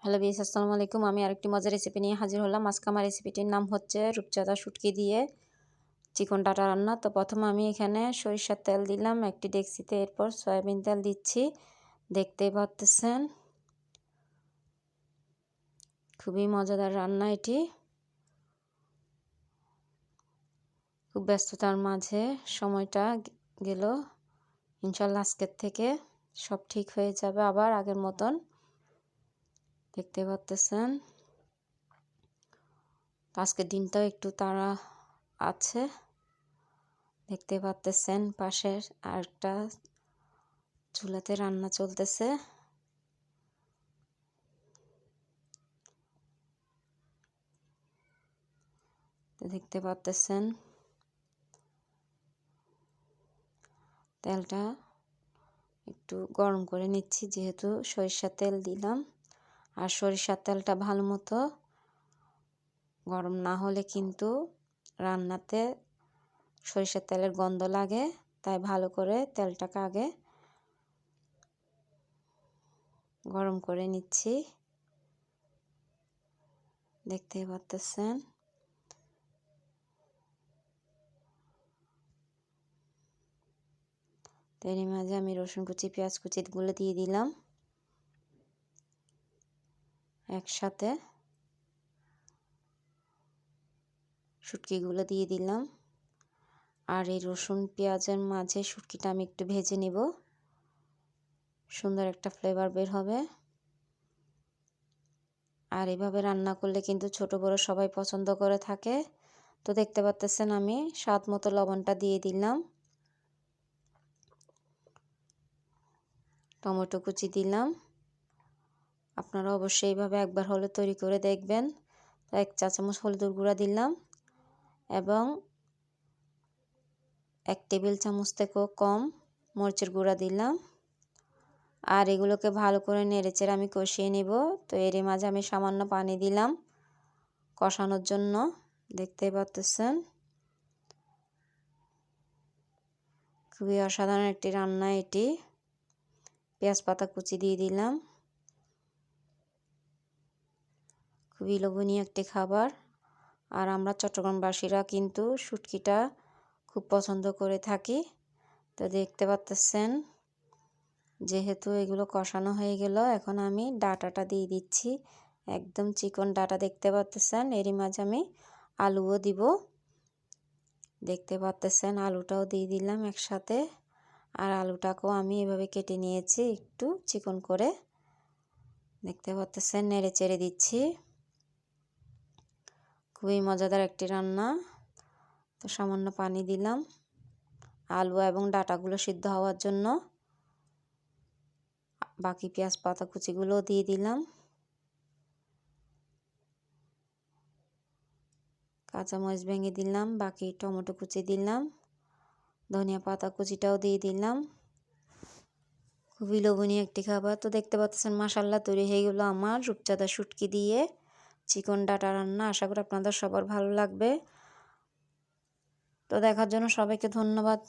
Hello বিয়াস, আসসালামু আলাইকুম। আমি আরেকটি মজার রেসিপি নিয়ে হাজির হলাম। আজকে আমার রেসিপিটির নাম হচ্ছে রূপচাঁদা শুটকি দিয়ে চিকন ডাটা রান্না। তো প্রথমে আমি এখানে সরিষার তেল দিলাম একটি ডেকচিতে, এরপর সয়াবিন তেল দিচ্ছি। দেখতেই পাচ্ছেন খুবই মজাদার রান্না এটি। খুব ব্যস্ততার মাঝে সময়টা গেল, ইনশাল্লাহ আজকের থেকে সব ঠিক হয়ে যাবে আবার আগের মতন। দেখতে পাচ্ছেন আজকের দিনটাও একটু তাড়া আছে। দেখতে পাচ্ছেন পাশের আরেকটা চুলাতে রান্না চলতেছে। দেখতে পাচ্ছেন তেলটা একটু গরম করে নিচ্ছি, যেহেতু সরিষার তেল দিলাম। আর সরিষার তেলটা ভালো মতো গরম না হলে কিন্তু রান্নাতে সরিষার তেলের গন্ধ লাগে, তাই ভালো করে তেলটাকে আগে গরম করে নিচ্ছি। দেখতেই পাচ্ছেন এরই মাঝে আমি রসুন কুচি, পেঁয়াজ কুচিগুলো দিয়ে দিলাম একসাথে। শুটকিগুলো দিয়ে দিলাম। আর এই রসুন পেঁয়াজের মাঝে শুটকিটা আমি একটু ভেজে নিব, সুন্দর একটা ফ্লেভার বের হবে। আর এভাবে রান্না করলে কিন্তু ছোট বড় সবাই পছন্দ করে থাকে। তো দেখতে পাচ্ছেন আমি স্বাদ মতো লবণটা দিয়ে দিলাম, টমেটো কুচি দিলাম। আপনারা অবশ্যই এইভাবে একবার হলে তৈরি করে দেখবেন। তো 1 চা চামচ হলুদের গুঁড়া দিলাম এবং 1 টেবিল চামচ থেকেও কম মরিচের গুঁড়া দিলাম। আর এগুলোকে ভালো করে নেড়েচেড়ে আমি কষিয়ে নিব। তো এরই মাঝে আমি সামান্য পানি দিলাম কষানোর জন্য। দেখতেই পাচ্ছেন খুবই অসাধারণ একটি রান্না এটি। পেঁয়াজ পাতা কুচি দিয়ে দিলাম। খুবই লোভনীয় একটি খাবার। আর আমরা চট্টগ্রামবাসীরা কিন্তু শুটকিটা খুব পছন্দ করে থাকি। তো দেখতে পাচ্ছেন যেহেতু এগুলো কষানো হয়ে গেল, এখন আমি ডাটাটা দিয়ে দিচ্ছি। একদম চিকন ডাটা দেখতে পাচ্ছেন। এরই মাঝে আমি আলুও দিব। দেখতে পাচ্ছেন আলুটাও দিয়ে দিলাম একসাথে। আর আলুটাকেও আমি এভাবে কেটে নিয়েছি একটু চিকন করে। দেখতে পাচ্ছেন নেড়ে চেড়ে দিচ্ছি। খুবই মজাদার একটি রান্না। তো সামান্য পানি দিলাম আলু এবং ডাটাগুলো সিদ্ধ হওয়ার জন্য। বাকি পেঁয়াজ পাতা কুচিগুলোও দিয়ে দিলাম। কাঁচামরিচ ভেঙে দিলাম, বাকি টমেটো কুচি দিলাম, ধনিয়া পাতা কুচিটাও দিয়ে দিলাম। খুবই লোভনীয় একটি খাবার। তো দেখতে পাচ্ছেন মাশাআল্লাহ তৈরি হয়ে গেল আমার রূপচাঁদা শুটকি দিয়ে চিকন ডাটা রান্না। আশা করি আপনাদের সবার ভালো লাগবে। তো দেখার জন্য সবাইকে ধন্যবাদ।